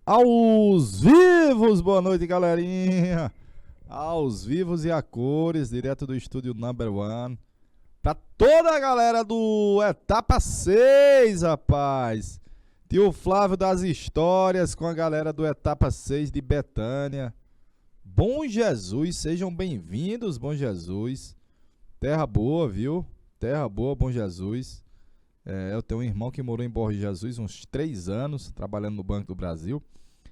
Aos vivos, boa noite, galerinha. Aos vivos e a cores, direto do estúdio Number One. Pra toda a galera do Etapa 6, rapaz. Tio Flávio das histórias com a galera do Etapa 6 de Betânia. Bom Jesus, sejam bem-vindos, Bom Jesus. Terra boa, viu? Terra boa, Bom Jesus. Eu tenho um irmão que morou em Bom Jesus uns 3 anos, trabalhando no Banco do Brasil.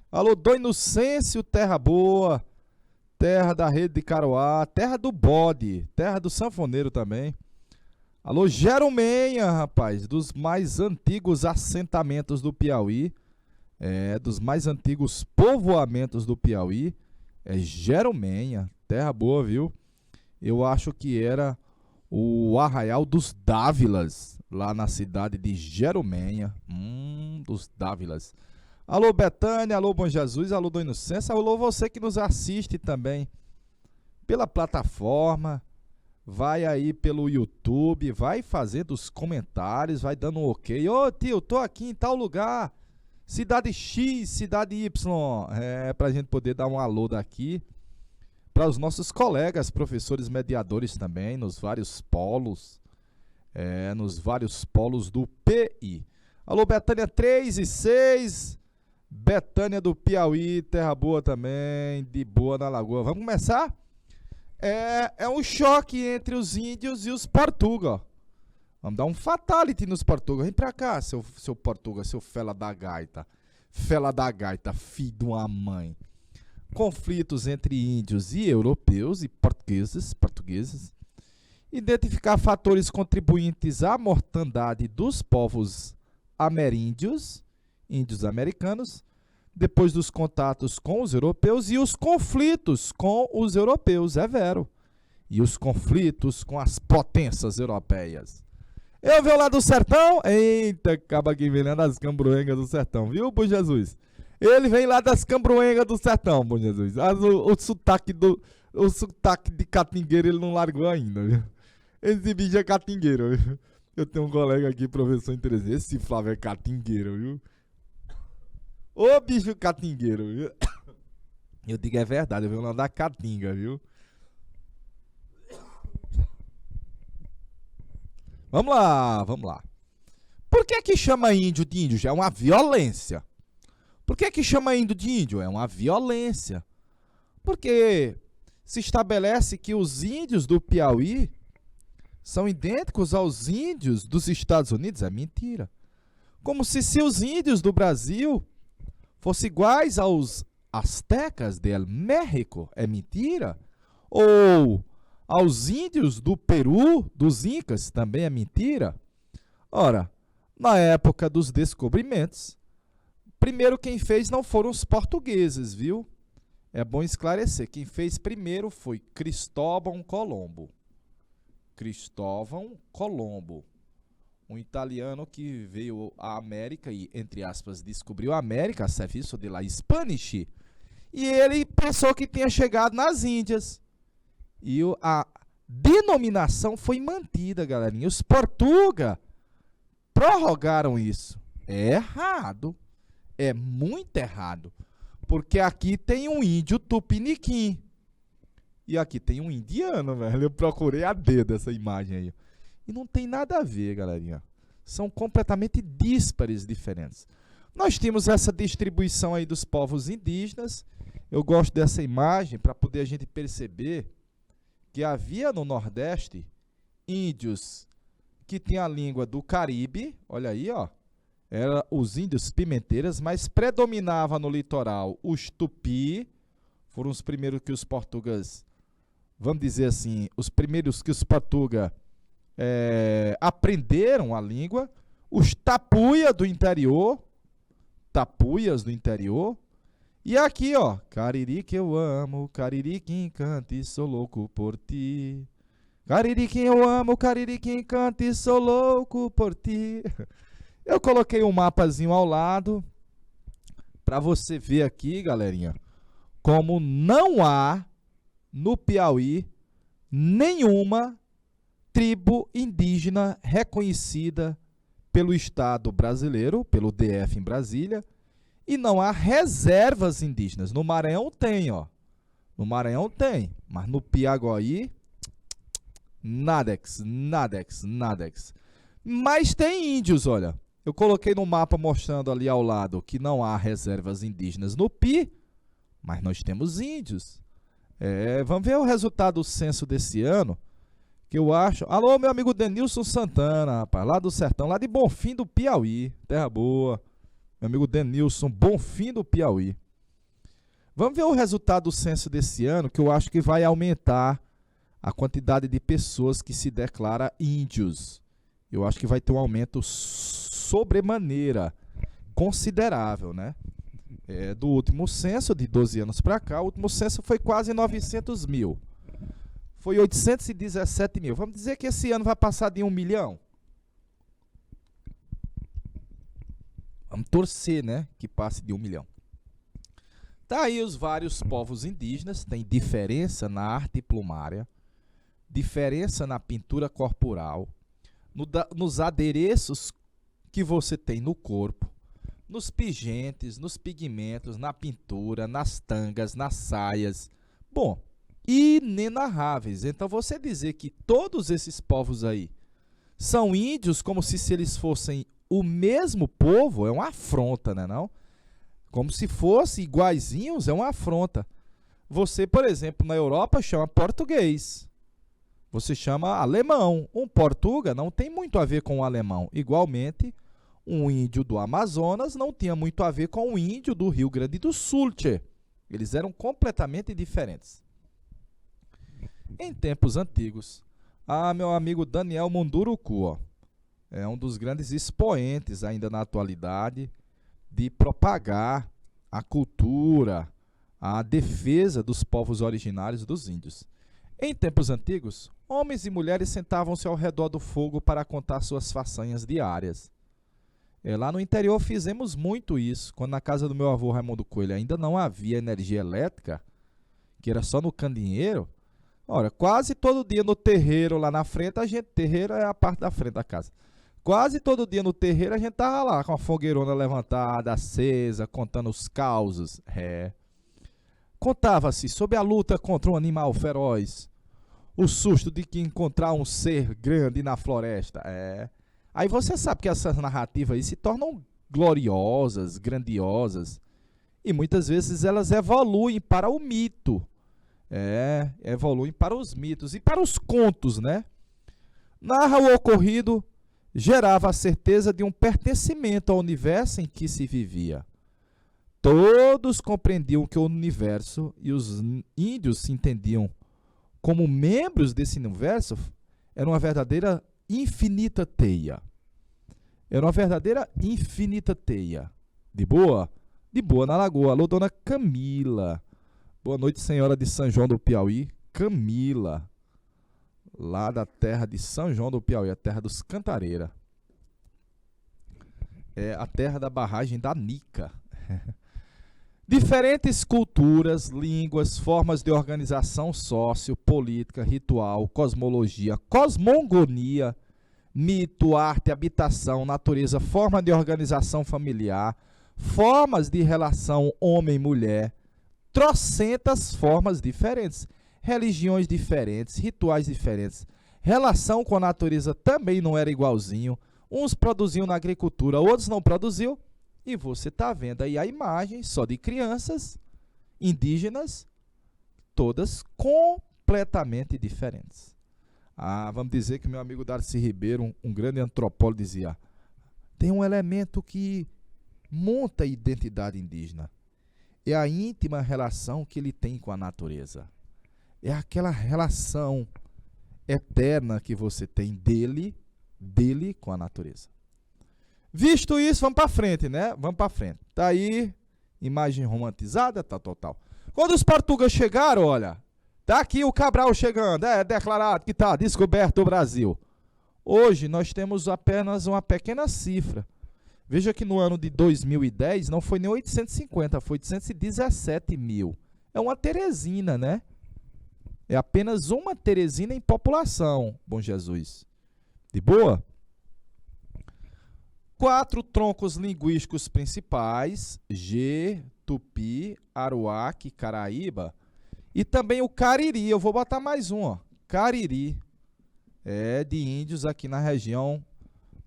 Alô, Dom Inocêncio, terra boa. Terra da Rede de Caroá, terra do bode, terra do sanfoneiro também. Alô, Jerumenha, rapaz, dos mais antigos assentamentos do Piauí. Dos mais antigos povoamentos do Piauí. Jerumenha, terra boa, viu? Eu acho que era o Arraial dos Dávilas, lá na cidade de Jerumenha. Dos Dávilas. Alô, Betânia, alô, Bom Jesus, alô, Dom Inocêncio, alô, você que nos assiste também pela plataforma, vai aí pelo YouTube, vai fazendo os comentários, vai dando um ok. Ô, tio, tô aqui em tal lugar, cidade X, cidade Y, pra gente poder dar um alô daqui para os nossos colegas, professores mediadores também, nos vários polos, do PI. Alô, Betânia 3 e 6, Betânia do Piauí, terra boa também, de boa na lagoa. Vamos começar? É um choque entre os índios e os portugueses. Vamos dar um fatality nos portugueses. Vem pra cá, seu portuga, seu fela da gaita. Fela da gaita, filho de uma mãe. Conflitos entre índios e europeus e portugueses. Identificar fatores contribuintes à mortandade dos povos ameríndios, índios americanos, depois dos contatos com os europeus e os conflitos com os europeus, vero. E os conflitos com as potências europeias. Eu venho lá do sertão, eita, acaba aqui vem lá das cambroengas do sertão, viu, Bom Jesus? Ele vem lá das cambroengas do sertão, Bom Jesus. O sotaque de catingueiro ele não largou ainda, viu? Esse bicho é catingueiro, viu? Eu tenho um colega aqui, professor interessante, esse Flávio é catingueiro, viu? Ô bicho catingueiro, viu? Eu digo é verdade, eu venho lá da Caatinga, viu? Vamos lá. Por que chama índio de índio? Já é uma violência. Por que chama índio de índio? É uma violência. Porque se estabelece que os índios do Piauí são idênticos aos índios dos Estados Unidos. É mentira. Como se os índios do Brasil fossem iguais aos astecas del México. É mentira. Ou aos índios do Peru, dos Incas, também é mentira. Ora, na época dos descobrimentos, primeiro quem fez não foram os portugueses, viu? É bom esclarecer. Quem fez primeiro foi Cristóvão Colombo. Um italiano que veio à América e, entre aspas, descobriu a América, a serviço de la Spanish, e ele pensou que tinha chegado nas Índias. E a denominação foi mantida, galerinha. Os portugueses prorrogaram isso. É errado. É muito errado. Porque aqui tem um índio tupiniquim. E aqui tem um indiano, velho. Eu procurei a dedo essa imagem aí. E não tem nada a ver, galerinha. São completamente díspares diferentes. Nós temos essa distribuição aí dos povos indígenas. Eu gosto dessa imagem para poder a gente perceber que havia no Nordeste índios que tinham a língua do Caribe. Olha aí, ó. Eram os índios pimenteiras, mas predominava no litoral os tupi. Foram os primeiros que os portugueses, vamos dizer assim, os primeiros que os portugueses aprenderam a língua. Os tapuias do interior. E aqui, ó, Cariri que eu amo, Cariri que encanta e sou louco por ti. Cariri que eu amo, Cariri que encanta e sou louco por ti. Eu coloquei um mapazinho ao lado para você ver aqui, galerinha, como não há no Piauí nenhuma tribo indígena reconhecida pelo Estado brasileiro, pelo DF em Brasília, E não há reservas indígenas. No Maranhão tem, ó. No Maranhão tem, mas no Piauí, nadex, nadex, nadex. Mas tem índios, olha. Eu coloquei no mapa mostrando ali ao lado que não há reservas indígenas no Pi, mas nós temos índios. Vamos ver o resultado do censo desse ano, que eu acho... Alô, meu amigo Denilson Santana, rapaz, lá do sertão, lá de Bonfim do Piauí, terra boa. Meu amigo Denilson, Bonfim do Piauí. Vamos ver o resultado do censo desse ano, que eu acho que vai aumentar a quantidade de pessoas que se declara índios. Eu acho que vai ter um aumento sobremaneira considerável, né? Do último censo, de 12 anos para cá, o último censo foi quase 900 mil. Foi 817 mil. Vamos dizer que esse ano vai passar de 1 milhão? Vamos torcer, né? Que passe de 1 milhão. Tá aí os vários povos indígenas, tem diferença na arte plumária, diferença na pintura corporal, nos adereços que você tem no corpo, nos pingentes, nos pigmentos, na pintura, nas tangas, nas saias. Bom, inenarráveis. Então você dizer que todos esses povos aí são índios como se eles fossem o mesmo povo é uma afronta, né, não? Como se fossem iguaizinhos é uma afronta. Você, por exemplo, na Europa chama português. Você chama alemão. Um portuga não tem muito a ver com o alemão. Igualmente, um índio do Amazonas não tinha muito a ver com o índio do Rio Grande do Sul. Tchê. Eles eram completamente diferentes. Em tempos antigos, meu amigo Daniel Munduruku, ó, é um dos grandes expoentes ainda na atualidade de propagar a cultura, a defesa dos povos originários dos índios. Em tempos antigos, homens e mulheres sentavam-se ao redor do fogo para contar suas façanhas diárias. Lá no interior fizemos muito isso, quando na casa do meu avô Raimundo Coelho ainda não havia energia elétrica, que era só no candeeiro. Ora, quase todo dia no terreiro lá na frente, terreiro é a parte da frente da casa. Quase todo dia no terreiro a gente tava lá com a fogueirona levantada, acesa, contando os causos. Contava-se sobre a luta contra um animal feroz, o susto de que encontrar um ser grande na floresta. Aí você sabe que essas narrativas aí se tornam gloriosas, grandiosas, e muitas vezes elas evoluem para o mito. Evoluem para os mitos e para os contos, né? Narra o ocorrido, gerava a certeza de um pertencimento ao universo em que se vivia. Todos compreendiam que o universo e os índios se entendiam como membros desse universo. Era uma verdadeira infinita teia. Era uma verdadeira infinita teia. De boa? De boa na Lagoa. Alô, dona Camila. Boa noite, senhora de São João do Piauí. Camila. Lá da terra de São João do Piauí, a terra dos Cantareira. É a terra da barragem da Nica. Diferentes culturas, línguas, formas de organização sociopolítica, ritual, cosmologia, cosmogonia, mito, arte, habitação, natureza, forma de organização familiar, formas de relação homem-mulher, trocentas formas diferentes, religiões diferentes, rituais diferentes, relação com a natureza também não era igualzinho, uns produziam na agricultura, outros não produziam, e você está vendo aí a imagem só de crianças indígenas, todas completamente diferentes. Vamos dizer que meu amigo Darcy Ribeiro, um grande antropólogo, dizia, tem um elemento que monta a identidade indígena, é a íntima relação que ele tem com a natureza. É aquela relação eterna que você tem dele com a natureza. Visto isso, vamos para frente, né? Vamos para frente. Tá aí, imagem romantizada, tal. Quando os portugueses chegaram, olha, tá aqui o Cabral chegando, declarado que tá descoberto o Brasil. Hoje nós temos apenas uma pequena cifra. Veja que no ano de 2010 não foi nem 850, foi 817 mil. É uma Teresina, né? É apenas uma Teresina em população, bom Jesus. De boa? 4 troncos linguísticos principais, G, Tupi, Aruaque, Caraíba, e também o Cariri. Eu vou botar mais um, ó, Cariri, de índios aqui na região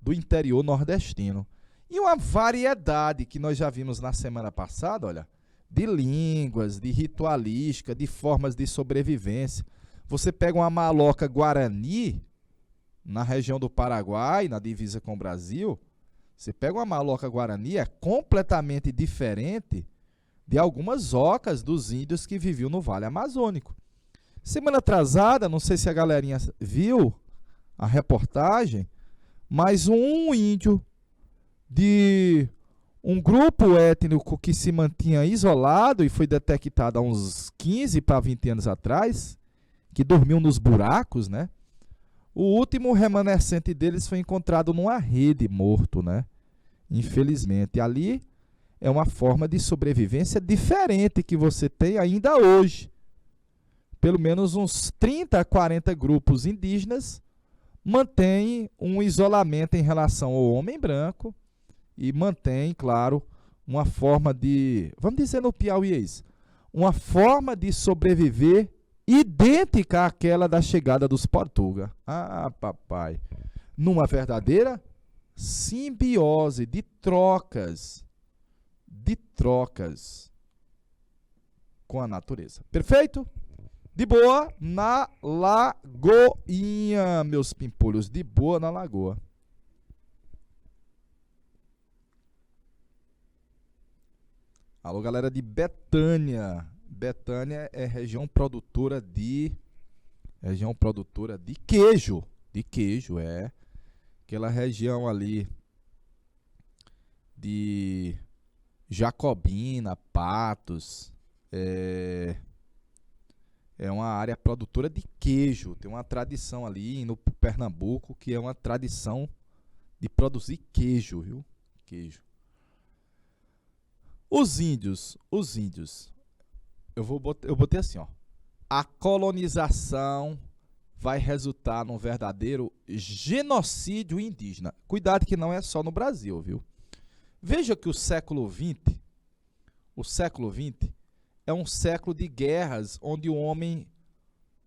do interior nordestino. E uma variedade que nós já vimos na semana passada, olha, de línguas, de ritualística, de formas de sobrevivência. Você pega uma maloca guarani, na região do Paraguai, na divisa com o Brasil, você pega uma maloca guarani, é completamente diferente de algumas ocas dos índios que viviam no Vale Amazônico. Semana atrasada, não sei se a galerinha viu a reportagem, mas um índio de um grupo étnico que se mantinha isolado e foi detectado há uns 15 para 20 anos atrás, que dormiu nos buracos, né? O último remanescente deles foi encontrado numa rede, morto, né? Infelizmente. Ali é uma forma de sobrevivência diferente que você tem ainda hoje. Pelo menos uns 30 a 40 grupos indígenas mantêm um isolamento em relação ao homem branco e mantém, claro, uma forma de, vamos dizer no piauiês, uma forma de sobreviver idêntica àquela da chegada dos portugueses. Ah, papai! Numa verdadeira simbiose de trocas com a natureza. Perfeito? De boa na lagoinha, meus pimpolhos, de boa na lagoa. Alô, galera de Betânia. Betânia é região produtora de queijo. De queijo, é. Aquela região ali de Jacobina, Patos. É uma área produtora de queijo. Tem uma tradição ali no Pernambuco que é uma tradição de produzir queijo, viu? Queijo. Os índios, eu botei assim, ó. A colonização vai resultar num verdadeiro genocídio indígena. Cuidado que não é só no Brasil, viu? Veja que o século XX é um século de guerras onde o homem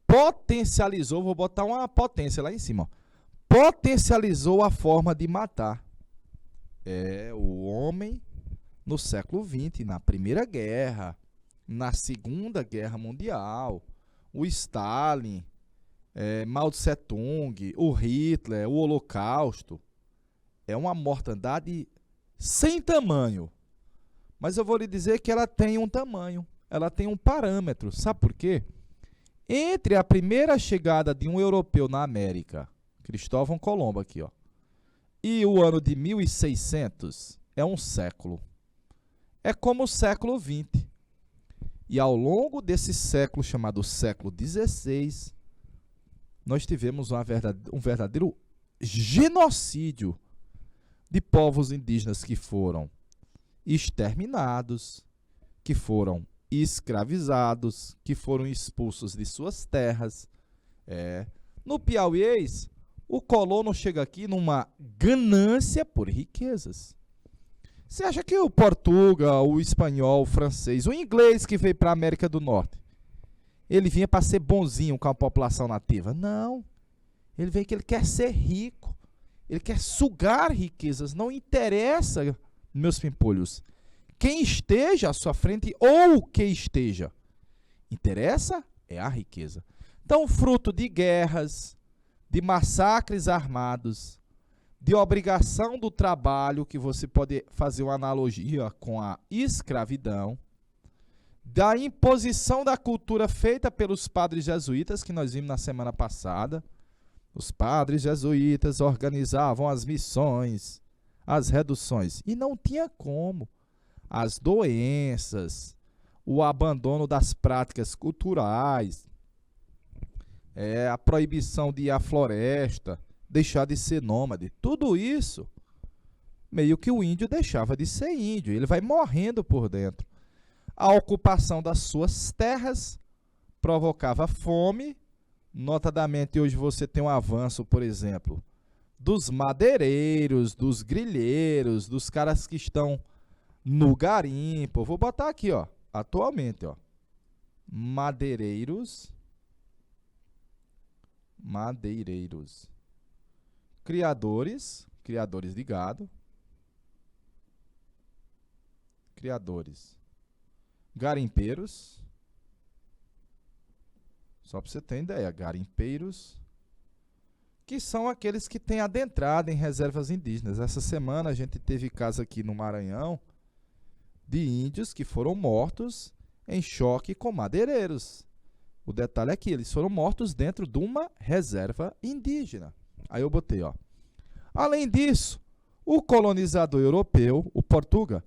potencializou, vou botar uma potência lá em cima, ó, potencializou a forma de matar. O homem no século XX, na Primeira Guerra, na Segunda Guerra Mundial, o Stalin, Mao Tse Tung, o Hitler, o Holocausto, é uma mortandade sem tamanho. Mas eu vou lhe dizer que ela tem um tamanho, ela tem um parâmetro. Sabe por quê? Entre a primeira chegada de um europeu na América, Cristóvão Colombo aqui, ó, e o ano de 1600, é um século. É como o século XX. E ao longo desse século, chamado século XVI, nós tivemos um verdadeiro genocídio de povos indígenas que foram exterminados, que foram escravizados, que foram expulsos de suas terras. No piauiês, o colono chega aqui numa ganância por riquezas. Você acha que o português, o espanhol, o francês, o inglês que veio para a América do Norte, ele vinha para ser bonzinho com a população nativa? Não. Ele veio que ele quer ser rico. Ele quer sugar riquezas. Não interessa, meus pimpolhos, quem esteja à sua frente ou o que esteja. Interessa é a riqueza. Então, fruto de guerras, de massacres armados, de obrigação do trabalho, que você pode fazer uma analogia com a escravidão, da imposição da cultura feita pelos padres jesuítas, que nós vimos na semana passada. Os padres jesuítas organizavam as missões, as reduções, e não tinha como. As doenças, o abandono das práticas culturais, a proibição de ir à floresta, deixar de ser nômade, tudo isso, meio que o índio deixava de ser índio, ele vai morrendo por dentro. A ocupação das suas terras provocava fome, notadamente hoje você tem um avanço, por exemplo, dos madeireiros, dos grileiros, dos caras que estão no garimpo. Eu vou botar aqui, ó, atualmente, ó. Madeireiros. Criadores de gado. Garimpeiros. Só para você ter ideia, garimpeiros, que são aqueles que têm adentrado em reservas indígenas. Essa semana a gente teve caso aqui no Maranhão de índios que foram mortos em choque com madeireiros. O detalhe é que eles foram mortos dentro de uma reserva indígena. Aí eu botei, ó. Além disso, o colonizador europeu, o Portuga,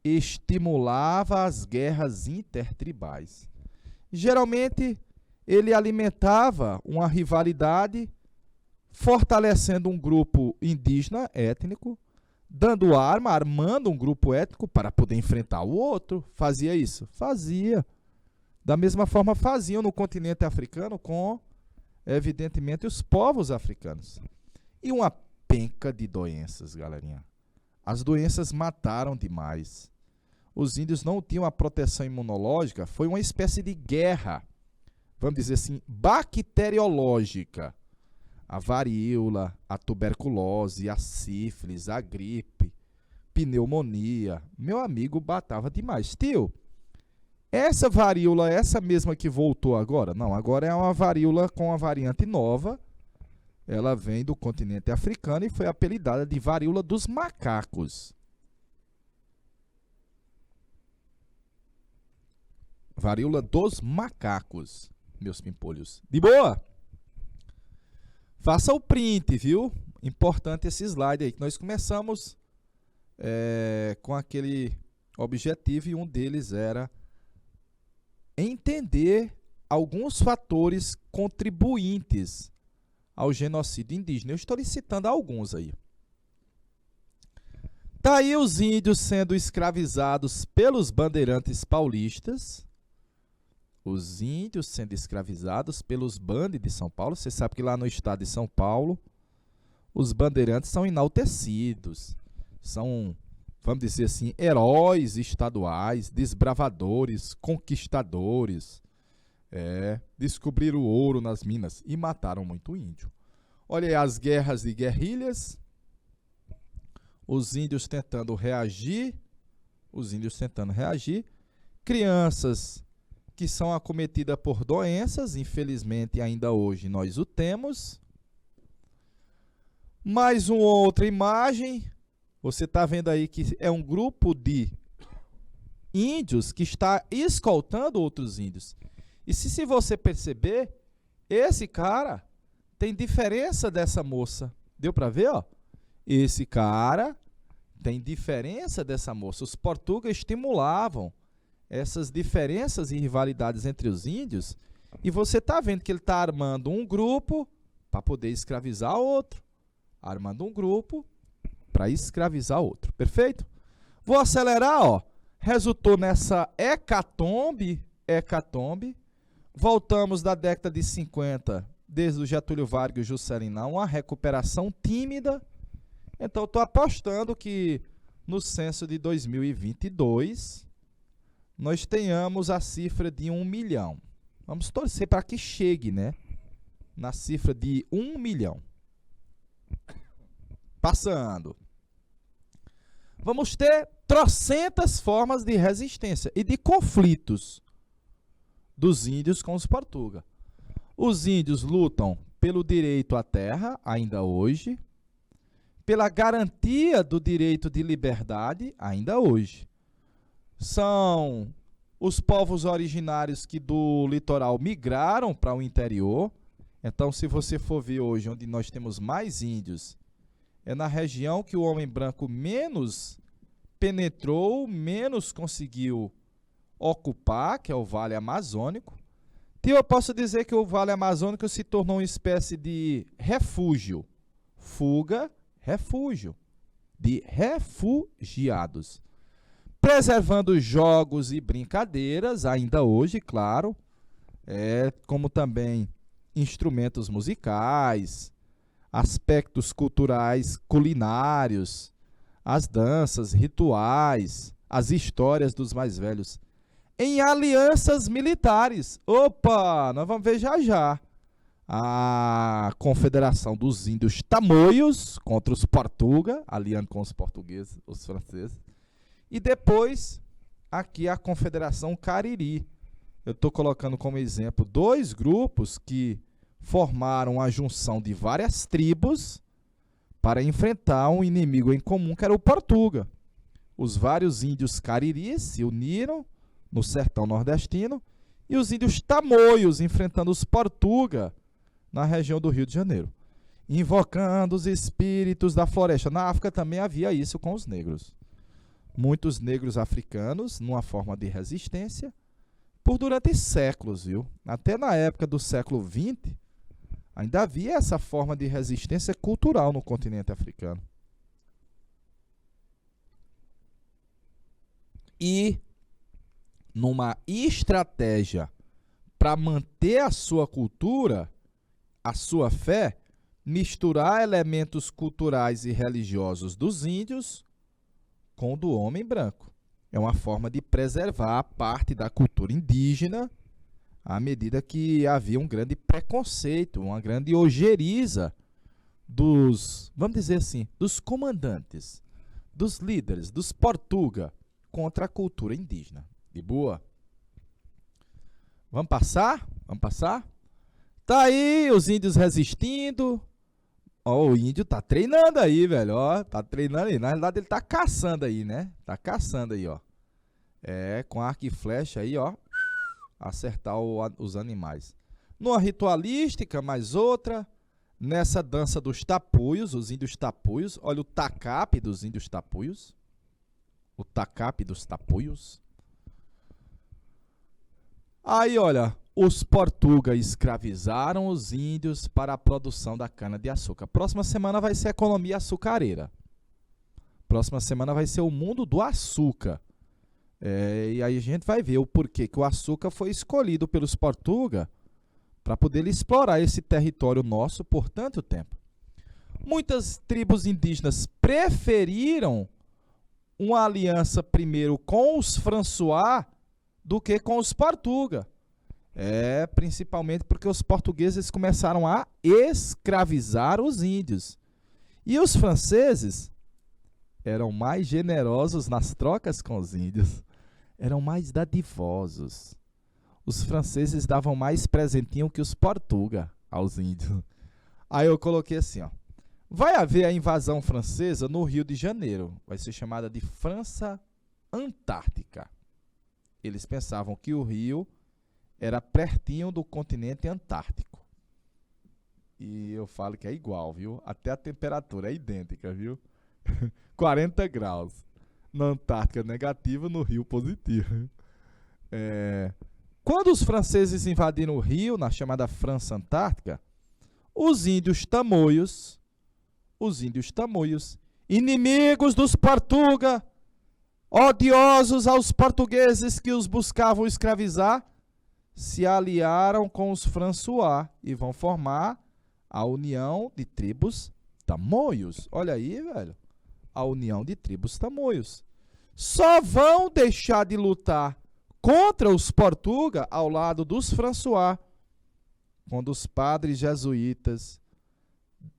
estimulava as guerras intertribais. Geralmente, ele alimentava uma rivalidade, fortalecendo um grupo indígena étnico, dando arma, armando um grupo étnico para poder enfrentar o outro. Fazia isso? Fazia. Da mesma forma faziam no continente africano com, evidentemente, os povos africanos. E uma penca de doenças, galerinha. As doenças mataram demais. Os índios não tinham a proteção imunológica, foi uma espécie de guerra, vamos dizer assim, bacteriológica. A varíola, a tuberculose, a sífilis, a gripe, pneumonia. Meu amigo batava demais. Tio, essa varíola, essa mesma que voltou agora? Não, agora é uma varíola com uma variante nova. Ela vem do continente africano e foi apelidada de varíola dos macacos. Varíola dos macacos, meus pimpolhos. De boa? Faça o print, viu? Importante esse slide aí, que nós começamos com aquele objetivo e um deles era entender alguns fatores contribuintes ao genocídio indígena. Eu estou lhe citando alguns aí. Tá aí os índios sendo escravizados pelos bandeirantes paulistas. Os índios sendo escravizados pelos bandes de São Paulo. Você sabe que lá no estado de São Paulo, os bandeirantes são enaltecidos. São, vamos dizer assim, heróis estaduais, desbravadores, conquistadores. Descobriram o ouro nas minas e mataram muito índio. Olha aí as guerras e guerrilhas. Os índios tentando reagir. Crianças que são acometidas por doenças, infelizmente ainda hoje nós o temos. Mais uma outra imagem, você está vendo aí que é um grupo de índios que está escoltando outros índios. E se você perceber, esse cara tem diferença dessa moça. Deu para ver, ó? Esse cara tem diferença dessa moça. Os portugueses estimulavam essas diferenças e rivalidades entre os índios, e você está vendo que ele está armando um grupo para poder escravizar outro. Armando um grupo para escravizar outro. Perfeito? Vou acelerar, ó. Resultou nessa hecatombe. Voltamos da década de 50, desde o Getúlio Vargas e o Juscelino, uma recuperação tímida. Então, estou apostando que no censo de 2022 nós tenhamos a cifra de 1 milhão. Vamos torcer para que chegue, né? Na cifra de 1 milhão. Passando. Vamos ter trocentas formas de resistência e de conflitos dos índios com os portugueses. Os índios lutam pelo direito à terra, ainda hoje, pela garantia do direito de liberdade, ainda hoje. São os povos originários que do litoral migraram para o interior. Então, se você for ver hoje onde nós temos mais índios, é na região que o homem branco menos penetrou, menos conseguiu ocupar, que é o Vale Amazônico. E eu posso dizer que o Vale Amazônico se tornou uma espécie de refúgio. Fuga, refúgio. De refugiados. Preservando jogos e brincadeiras, ainda hoje, claro, como também instrumentos musicais, aspectos culturais, culinários, as danças, rituais, as histórias dos mais velhos, em alianças militares. Opa, nós vamos ver já já. A Confederação dos Índios Tamoios contra os Portuga, aliando com os portugueses, os franceses. E depois, aqui a Confederação Cariri. Eu estou colocando como exemplo 2 grupos que formaram a junção de várias tribos para enfrentar um inimigo em comum, que era o Portuga. Os vários índios cariris se uniram no sertão nordestino e os índios tamoios enfrentando os Portuga na região do Rio de Janeiro, invocando os espíritos da floresta. Na África também havia isso com os negros. Muitos negros africanos, numa forma de resistência, por durante séculos, viu? Até na época do século XX, ainda havia essa forma de resistência cultural no continente africano. E, numa estratégia para manter a sua cultura, a sua fé, misturar elementos culturais e religiosos dos índios com o do homem branco. É uma forma de preservar a parte da cultura indígena, à medida que havia um grande preconceito, uma grande ojeriza dos, vamos dizer assim, dos comandantes, dos líderes, dos Portuga, contra a cultura indígena. De boa? Vamos passar? Vamos passar? Tá aí os índios resistindo. Ó, o índio tá treinando aí, velho. Ó, tá treinando aí. Na realidade, ele tá caçando aí, né? Tá caçando aí, ó. É, com arco e flecha aí, ó. Acertar os animais. Numa ritualística, mais outra. Nessa dança dos tapuios, os índios tapuios. Olha o tacape dos índios tapuios. O tacape dos tapuios. Aí, olha, os Portuga escravizaram os índios para a produção da cana-de-açúcar. Próxima semana vai ser a economia açucareira. Próxima semana vai ser o mundo do açúcar. E aí a gente vai ver o porquê que o açúcar foi escolhido pelos Portuga para poder explorar esse território nosso por tanto tempo. Muitas tribos indígenas preferiram uma aliança primeiro com os François do que com os Portuga. Principalmente porque os portugueses começaram a escravizar os índios. E os franceses eram mais generosos nas trocas com os índios. Eram mais dadivosos. Os franceses davam mais presentinho que os Portuga aos índios. Aí eu coloquei assim, ó. Vai haver a invasão francesa no Rio de Janeiro. Vai ser chamada de França Antártica. Eles pensavam que o Rio era pertinho do continente antártico. E eu falo que é igual, viu? Até a temperatura é idêntica, viu? 40 graus. Na Antártica negativo, no Rio positivo. Quando os franceses invadiram o Rio, na chamada França Antártica, os índios tamoios, inimigos dos Portuga, odiosos aos portugueses que os buscavam escravizar, se aliaram com os François e vão formar a União de Tribos Tamoios. Olha aí, velho. A União de Tribos Tamoios. Só vão deixar de lutar contra os Portuga ao lado dos François, quando os padres jesuítas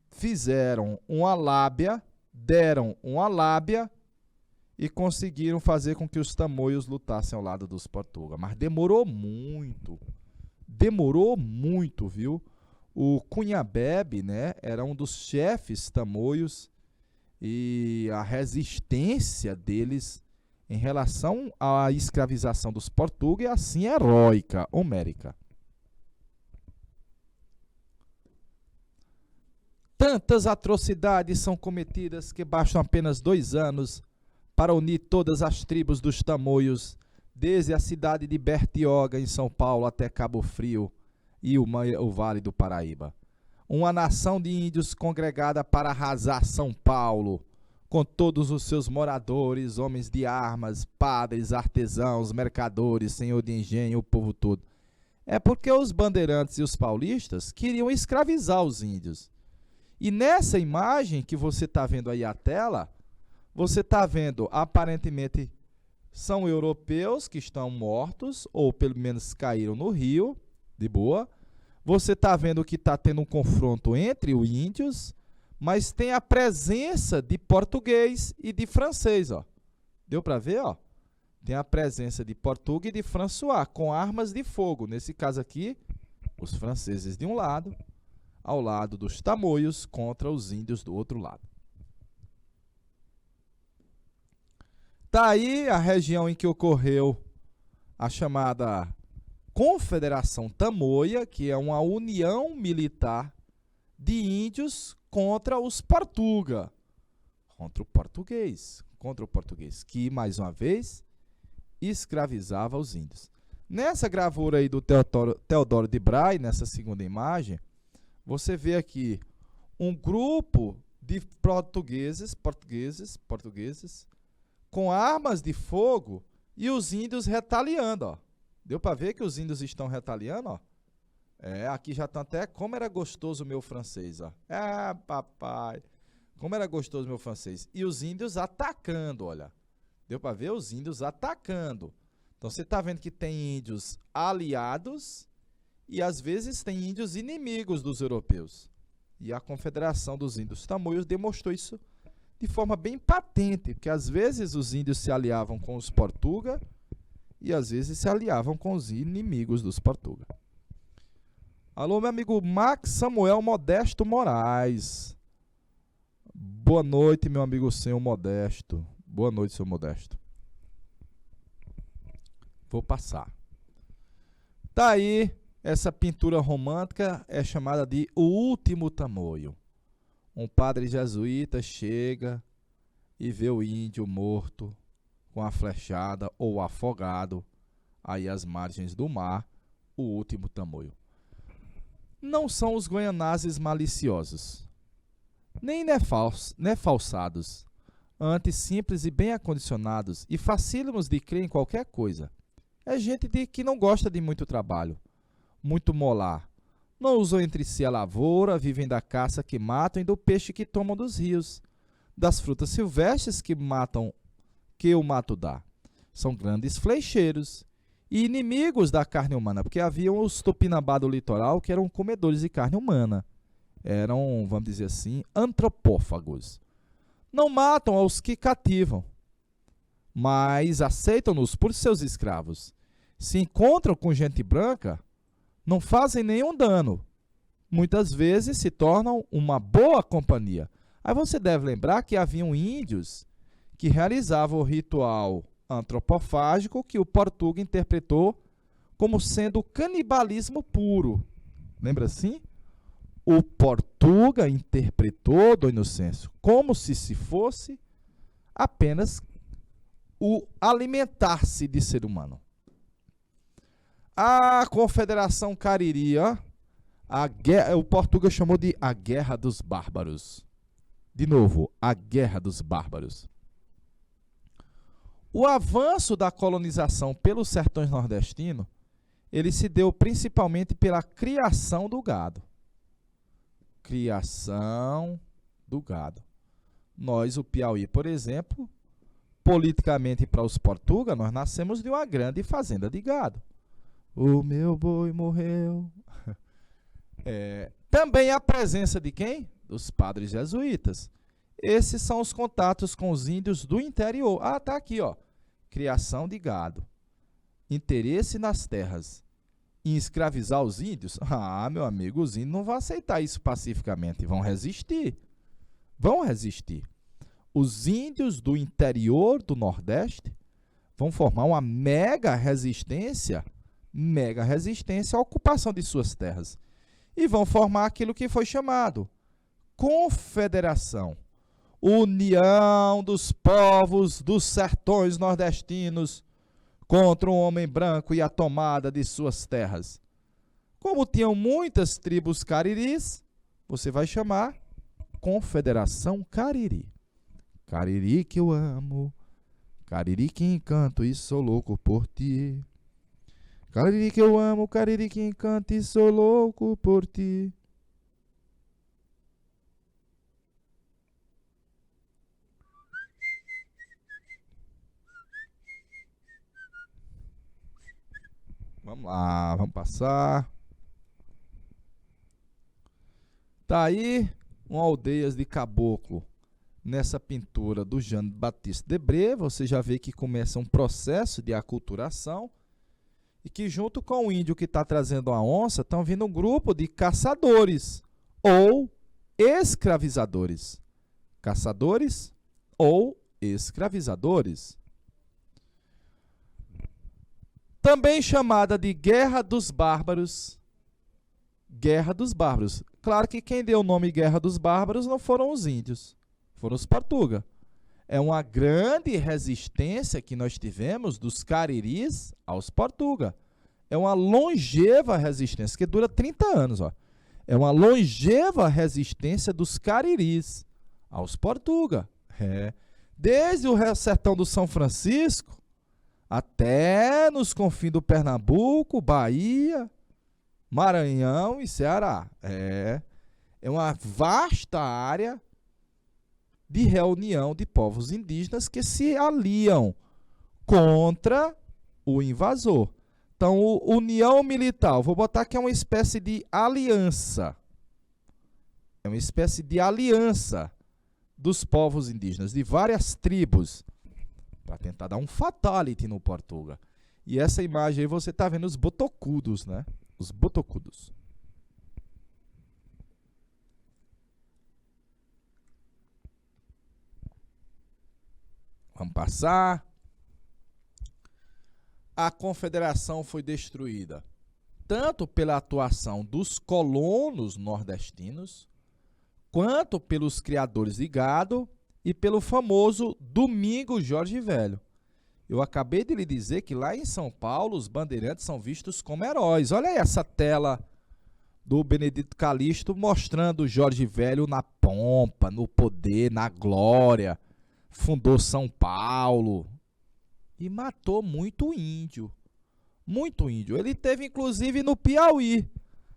fizeram uma lábia, deram uma lábia e conseguiram fazer com que os tamoios lutassem ao lado dos Portuga. Mas demorou muito, viu? O Cunhabebe, né, era um dos chefes tamoios e a resistência deles em relação à escravização dos Portuga é assim heróica, homérica. Tantas atrocidades são cometidas que bastam apenas 2 anos para unir todas as tribos dos tamoios, desde a cidade de Bertioga, em São Paulo, até Cabo Frio e o Vale do Paraíba. Uma nação de índios congregada para arrasar São Paulo, com todos os seus moradores, homens de armas, padres, artesãos, mercadores, senhor de engenho, o povo todo. É porque os bandeirantes e os paulistas queriam escravizar os índios. E nessa imagem que você está vendo aí a tela, você está vendo, aparentemente, são europeus que estão mortos, ou pelo menos caíram no rio, de boa. Você está vendo que está tendo um confronto entre os índios, mas tem a presença de português e de francês, ó. Deu para ver, ó? Tem a presença de Portuga e de François, com armas de fogo. Nesse caso aqui, os franceses de um lado, ao lado dos tamoios, contra os índios do outro lado. Está aí a região em que ocorreu a chamada Confederação Tamoia, que é uma união militar de índios contra os Portuga, contra o português, que, mais uma vez, escravizava os índios. Nessa gravura aí do Teodoro de Bray, nessa segunda imagem, você vê aqui um grupo de portugueses, com armas de fogo e os índios retaliando, ó. Deu para ver que os índios estão retaliando, ó? Aqui já estão até, como era gostoso o meu francês, ó. Papai, como era gostoso o meu francês. E os índios atacando, olha. Deu para ver os índios atacando. Então, você está vendo que tem índios aliados e, às vezes, tem índios inimigos dos europeus. E a Confederação dos Índios Tamoios demonstrou isso de forma bem patente, porque, às vezes, os índios se aliavam com os Portuga e, às vezes, se aliavam com os inimigos dos Portuga. Alô, meu amigo Max Samuel Modesto Moraes. Boa noite, meu amigo senhor Modesto. Boa noite, senhor Modesto. Vou passar. Tá aí, essa pintura romântica é chamada de O Último Tamoio. Um padre jesuíta chega e vê o índio morto com a flechada ou afogado aí às margens do mar, o último tamoio. Não são os goianazes maliciosos, nem falsados, antes simples e bem acondicionados e facílimos de crer em qualquer coisa. É gente que não gosta de muito trabalho, muito molar. Não usam entre si a lavoura, vivem da caça que matam e do peixe que tomam dos rios, das frutas silvestres que o mato dá. São grandes flecheiros e inimigos da carne humana, porque haviam os tupinambá do litoral que eram comedores de carne humana. Eram, vamos dizer assim, antropófagos. Não matam aos que cativam, mas aceitam-nos por seus escravos. Se encontram com gente branca, não fazem nenhum dano. Muitas vezes se tornam uma boa companhia. Aí você deve lembrar que haviam índios que realizavam o ritual antropofágico que o Portuga interpretou como sendo canibalismo puro. Lembra assim? O Portuga interpretou, do Inocêncio, como se fosse apenas o alimentar-se de ser humano. A Confederação Cariri, o Portuga chamou de a Guerra dos Bárbaros. De novo, a Guerra dos Bárbaros. O avanço da colonização pelos sertões nordestinos, ele se deu principalmente pela criação do gado. Criação do gado. Nós, o Piauí, por exemplo, politicamente para os Portuga, nós nascemos de uma grande fazenda de gado. O meu boi morreu. Também a presença de quem? Dos padres jesuítas. Esses são os contatos com os índios do interior. Tá aqui, ó. Criação de gado. Interesse nas terras. Em escravizar os índios? Meu amigo, os índios não vão aceitar isso pacificamente. Vão resistir. Vão resistir. Os índios do interior do Nordeste vão formar uma mega resistência à ocupação de suas terras. E vão formar aquilo que foi chamado Confederação. União dos povos dos sertões nordestinos contra um homem branco e a tomada de suas terras. Como tinham muitas tribos cariris, você vai chamar Confederação Cariri. Cariri que eu amo, Cariri que encanto e sou louco por ti. Cariri que eu amo, Cariri que encanta e sou louco por ti. Vamos lá, vamos passar. Tá aí uma Aldeias de Caboclo. Nessa pintura do Jean-Baptiste Debré, você já vê que começa um processo de aculturação e que junto com o índio que está trazendo a onça, estão vindo um grupo de caçadores ou escravizadores. Caçadores ou escravizadores. Também chamada de Guerra dos Bárbaros. Guerra dos Bárbaros. Claro que quem deu o nome Guerra dos Bárbaros não foram os índios, foram os Portuga. É uma grande resistência que nós tivemos dos Cariris aos Portuga. É uma longeva resistência, que dura 30 anos. Ó. É uma longeva resistência dos Cariris aos Portuga. Desde o sertão do São Francisco até nos confins do Pernambuco, Bahia, Maranhão e Ceará. É uma vasta área de reunião de povos indígenas que se aliam contra o invasor. Então, união militar, vou botar que é uma espécie de aliança. É uma espécie de aliança dos povos indígenas, de várias tribos, para tentar dar um fatality no Portuga. E essa imagem aí você está vendo os botocudos, né? Os botocudos. Vamos passar. A confederação foi destruída tanto pela atuação dos colonos nordestinos, quanto pelos criadores de gado e pelo famoso Domingos Jorge Velho. Eu acabei de lhe dizer que lá em São Paulo os bandeirantes são vistos como heróis. Olha aí essa tela do Benedito Calixto mostrando Jorge Velho na pompa, no poder, na glória. Fundou São Paulo e matou muito índio. Muito índio. Ele teve inclusive no Piauí.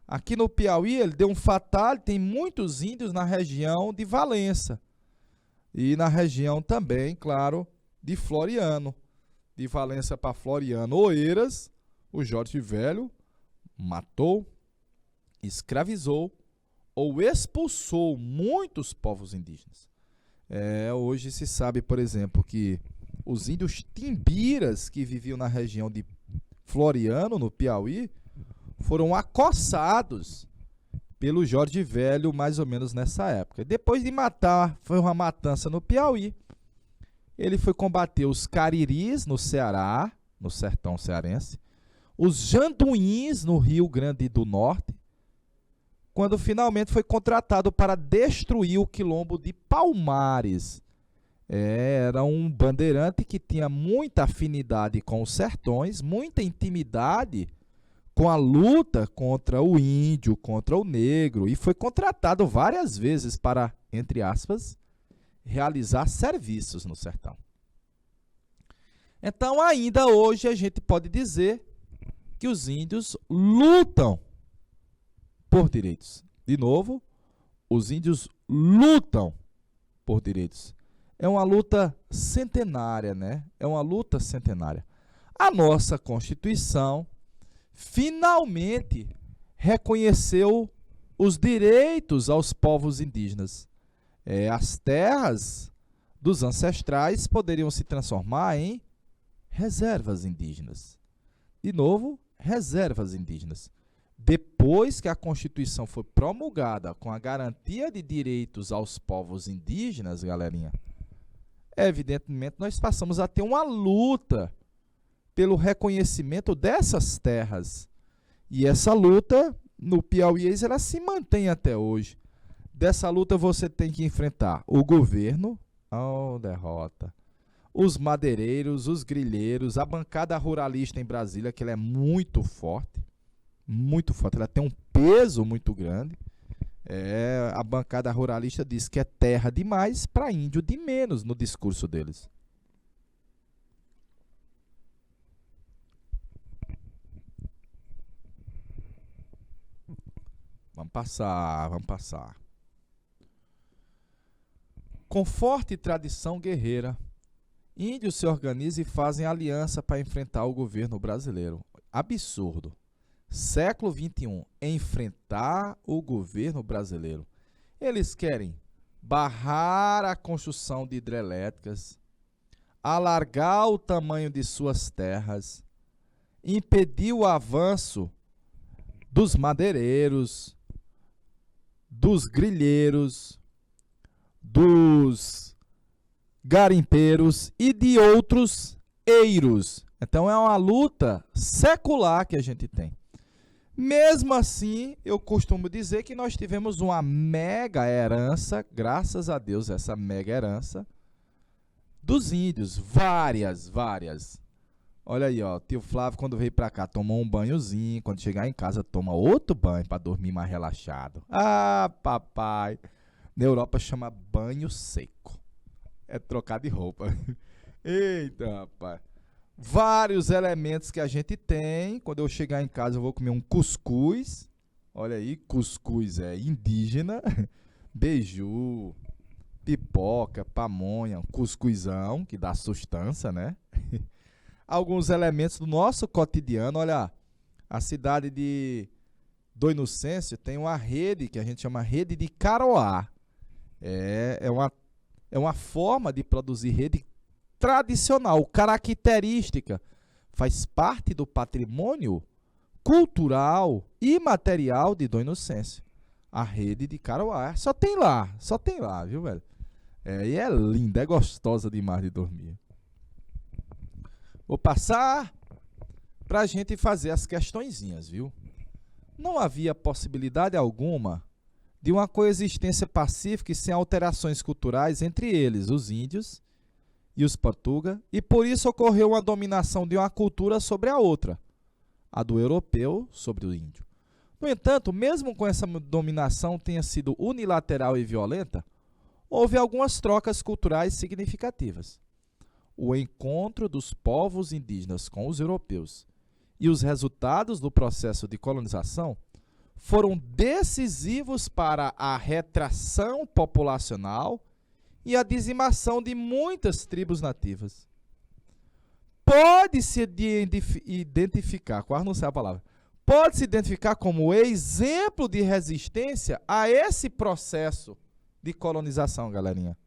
Aqui no Piauí ele deu um fatal, tem muitos índios na região de Valença. E na região também, claro, de Floriano. De Valença para Floriano, Oeiras, o Jorge Velho matou, escravizou ou expulsou muitos povos indígenas. Hoje se sabe, por exemplo, que os índios timbiras que viviam na região de Floriano, no Piauí, foram acossados pelo Jorge Velho mais ou menos nessa época. Depois de matar, foi uma matança no Piauí, ele foi combater os Cariris no Ceará, no sertão cearense, os Janduíns no Rio Grande do Norte, quando finalmente foi contratado para destruir o quilombo de Palmares. Era um bandeirante que tinha muita afinidade com os sertões, muita intimidade com a luta contra o índio, contra o negro, e foi contratado várias vezes para, entre aspas, realizar serviços no sertão. Então, ainda hoje, a gente pode dizer que os índios lutam por direitos. De novo, os índios lutam por direitos. É uma luta centenária, né? É uma luta centenária. A nossa Constituição finalmente reconheceu os direitos aos povos indígenas. As terras dos ancestrais poderiam se transformar em reservas indígenas. De novo, reservas indígenas. Depois que a Constituição foi promulgada com a garantia de direitos aos povos indígenas, galerinha, evidentemente nós passamos a ter uma luta pelo reconhecimento dessas terras. E essa luta, no Piauí, ela se mantém até hoje. Dessa luta você tem que enfrentar o governo, derrota, os madeireiros, os grileiros, a bancada ruralista em Brasília, que ela é muito forte, ela tem um peso muito grande. A bancada ruralista diz que é terra demais para índio de menos no discurso deles. Vamos passar. Com forte tradição guerreira, índios se organizam e fazem aliança para enfrentar o governo brasileiro. absurdo. Século XXI, enfrentar o governo brasileiro. Eles querem barrar a construção de hidrelétricas, alargar o tamanho de suas terras, impedir o avanço dos madeireiros, dos grileiros, dos garimpeiros e de outros eiros. Então é uma luta secular que a gente tem. Mesmo assim, eu costumo dizer que nós tivemos uma mega herança, graças a Deus, essa mega herança dos índios, várias. Olha aí, ó, tio Flávio quando veio pra cá tomou um banhozinho, quando chegar em casa toma outro banho para dormir mais relaxado. Ah, papai, na Europa chama banho seco, é trocar de roupa. Eita, rapaz. Vários elementos que a gente tem. Quando eu chegar em casa eu vou comer um cuscuz. Olha aí, cuscuz é indígena. Beiju, pipoca, pamonha, cuscuzão, que dá sustância, né? Alguns elementos do nosso cotidiano. Olha, a cidade de do Inocêncio tem uma rede que a gente chama rede de Caroá. É uma forma de produzir rede tradicional, característica, faz parte do patrimônio cultural e material de Dom Inocêncio. A rede de Caroá. Só tem lá, viu, velho? E é linda, é gostosa demais de dormir. Vou passar para a gente fazer as questõezinhas, viu? Não havia possibilidade alguma de uma coexistência pacífica e sem alterações culturais entre eles, os índios e os portugueses, e por isso ocorreu uma dominação de uma cultura sobre a outra, a do europeu sobre o índio. No entanto, mesmo com essa dominação tenha sido unilateral e violenta, houve algumas trocas culturais significativas. O encontro dos povos indígenas com os europeus e os resultados do processo de colonização foram decisivos para a retração populacional e a dizimação de muitas tribos nativas. Pode-se identificar, quase não sei a palavra, pode-se identificar como exemplo de resistência a esse processo de colonização, galerinha.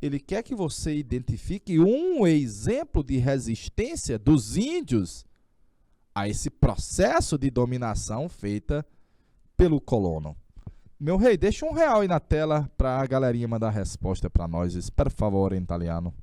Ele quer que você identifique um exemplo de resistência dos índios a esse processo de dominação feita pelo colono. Meu rei, deixa R$1 aí na tela para a galerinha mandar a resposta para nós, por favor, em italiano.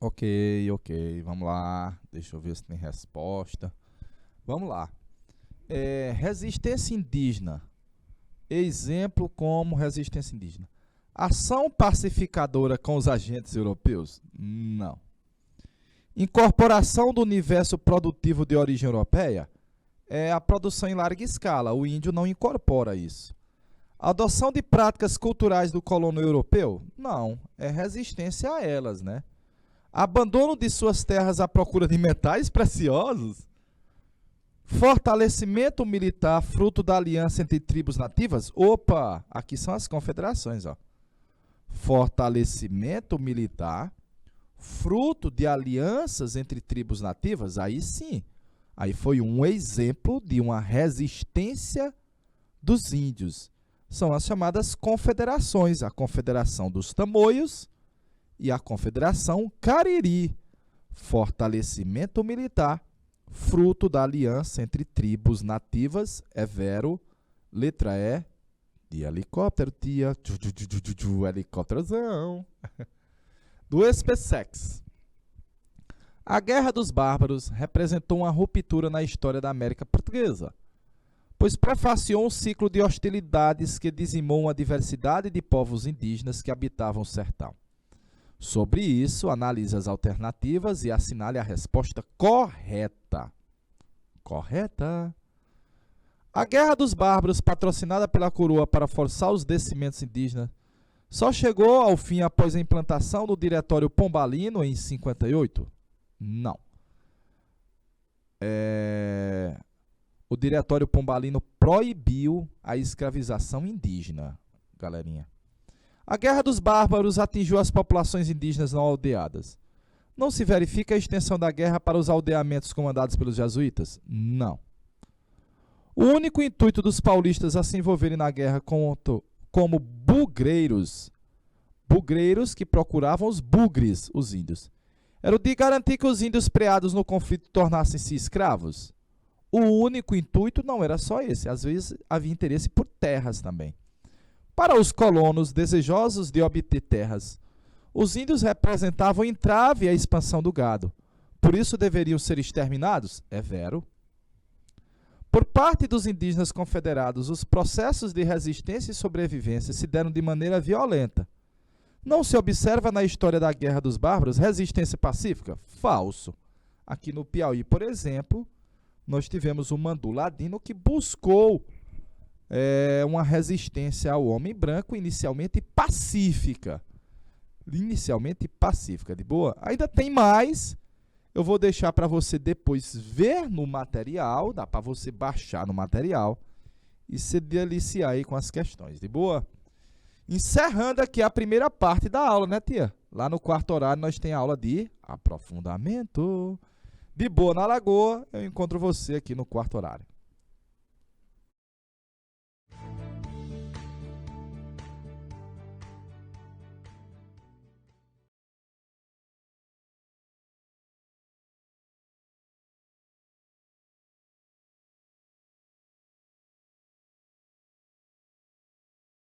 Ok, vamos lá. Deixa eu ver se tem resposta. Vamos lá. Resistência indígena. Exemplo como resistência indígena. Ação pacificadora com os agentes europeus? Não. Incorporação do universo produtivo de origem europeia? É a produção em larga escala. O índio não incorpora isso. Adoção de práticas culturais do colono europeu? Não. É resistência a elas, né? Abandono de suas terras à procura de metais preciosos? Fortalecimento militar fruto da aliança entre tribos nativas? Opa, aqui são as confederações, ó. Fortalecimento militar fruto de alianças entre tribos nativas? Aí sim, aí foi um exemplo de uma resistência dos índios. São as chamadas confederações, a Confederação dos Tamoios e a Confederação Cariri. Fortalecimento militar, fruto da aliança entre tribos nativas, é vero, letra E, De helicóptero, tia. Helicópterozão. Do SpaceX. A Guerra dos Bárbaros representou uma ruptura na história da América Portuguesa, pois prefaciou um ciclo de hostilidades que dizimou uma diversidade de povos indígenas que habitavam o sertão. Sobre isso, analise as alternativas e assinale a resposta correta. Correta. A Guerra dos Bárbaros, patrocinada pela coroa para forçar os descimentos indígenas, só chegou ao fim após a implantação do Diretório Pombalino em 58? Não. O Diretório Pombalino proibiu a escravização indígena, galerinha. A Guerra dos Bárbaros atingiu as populações indígenas não aldeadas. Não se verifica a extensão da guerra para os aldeamentos comandados pelos jesuítas? Não. O único intuito dos paulistas a se envolverem na guerra como bugreiros que procuravam os bugres, os índios, era o de garantir que os índios preados no conflito tornassem-se escravos. O único intuito não era só esse, às vezes havia interesse por terras também. Para os colonos desejosos de obter terras, os índios representavam entrave à expansão do gado. Por isso deveriam ser exterminados? É vero. Por parte dos indígenas confederados, os processos de resistência e sobrevivência se deram de maneira violenta. Não se observa na história da Guerra dos Bárbaros resistência pacífica? Falso. Aqui no Piauí, por exemplo, nós tivemos o Mandu Ladino que buscou uma resistência ao homem branco inicialmente pacífica. De boa? Ainda tem mais. Eu vou deixar para você depois ver no material, dá para você baixar no material e se deliciar aí com as questões, de boa? Encerrando aqui a primeira parte da aula, né, tia? Lá no quarto horário nós tem aula de aprofundamento. De boa na Lagoa, eu encontro você aqui no quarto horário.